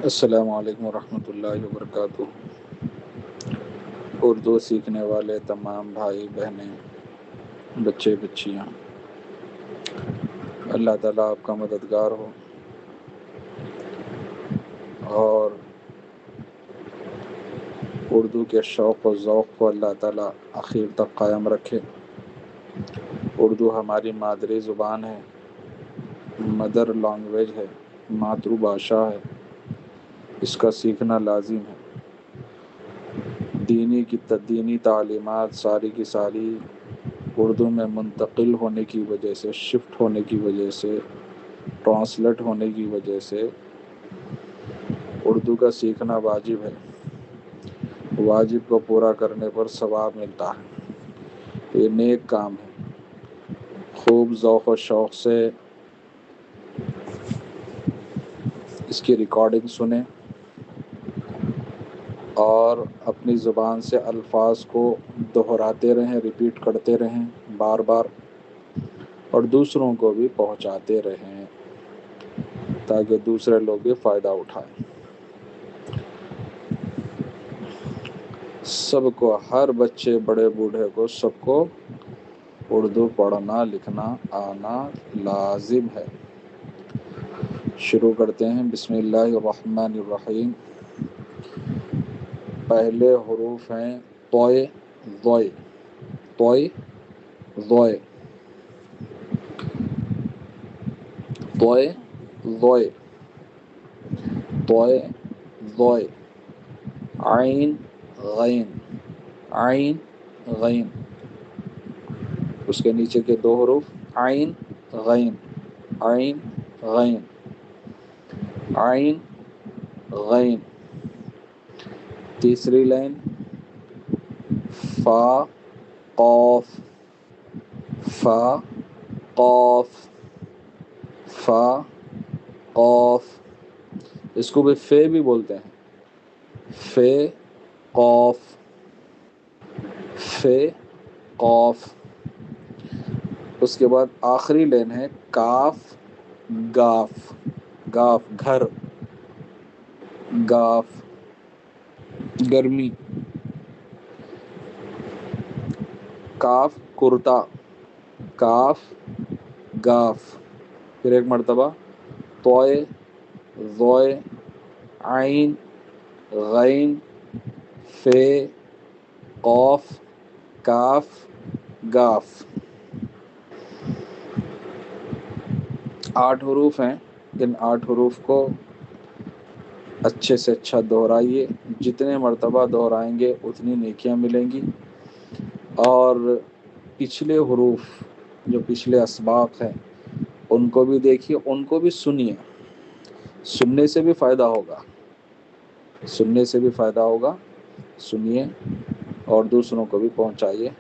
السلام علیکم ورحمۃ اللہ وبرکاتہ۔ اردو سیکھنے والے تمام بھائی بہنیں، بچے بچیاں، اللہ تعالیٰ آپ کا مددگار ہو اور اردو کے شوق و ذوق کو اللہ تعالیٰ آخر تک قائم رکھے۔ اردو ہماری مادری زبان ہے، مدر لینگویج ہے، ماتر بھاشا ہے، اس کا سیکھنا لازم ہے۔ دینی تعلیمات ساری کی ساری اردو میں منتقل ہونے کی وجہ سے، شفٹ ہونے کی وجہ سے، ٹرانسلیٹ ہونے کی وجہ سے اردو کا سیکھنا واجب ہے۔ واجب کو پورا کرنے پر ثواب ملتا ہے۔ یہ نیک کام ہے۔ خوب ذوق و شوق سے اس کی ریکارڈنگ سنیں اور اپنی زبان سے الفاظ کو دہراتے رہیں، ریپیٹ کرتے رہیں بار بار، اور دوسروں کو بھی پہنچاتے رہیں تاکہ دوسرے لوگ بھی فائدہ اٹھائیں۔ سب کو، ہر بچے بڑے بوڑھے کو، سب کو اردو پڑھنا لکھنا آنا لازم ہے۔ شروع کرتے ہیں۔ بسم اللہ الرحمن الرحیم۔ پہلے حروف ہیں طوئے ضوئے، طوئے ضوئے، طوئے ضوئے، طوئے ضوئے، عین غین، عین غین، اس کے نیچے کے دو حروف عین غین، عین غین، عین غین۔ تیسری لائن فا قاف، فا قاف، فا قاف، اس کو بھی فے بھی بولتے ہیں، فے قاف، فے قاف۔ اس کے بعد آخری لائن ہے کاف گاف، گاف گھر، گاف گرمی، کاف کرتا، کاف گاف۔ پھر ایک مرتبہ طوئے ضوئے، عین غین، فے قاف کاف گاف۔ 8 حروف ہیں۔ ان 8 حروف کو اچھے سے اچھا دہرائیے۔ جتنے مرتبہ دہرائیں گے اتنی نیکیاں ملیں گی۔ اور پچھلے حروف جو پچھلے اسباق ہیں ان کو بھی دیکھیے، ان کو بھی سنیے۔ سننے سے بھی فائدہ ہوگا، سننے سے بھی فائدہ ہوگا، سنیے اور دوسروں کو بھی پہنچائیے۔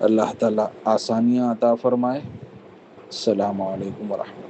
اللہ تعالیٰ آسانیاں عطا فرمائے۔ السلام علیکم ورحمۃ اللہ۔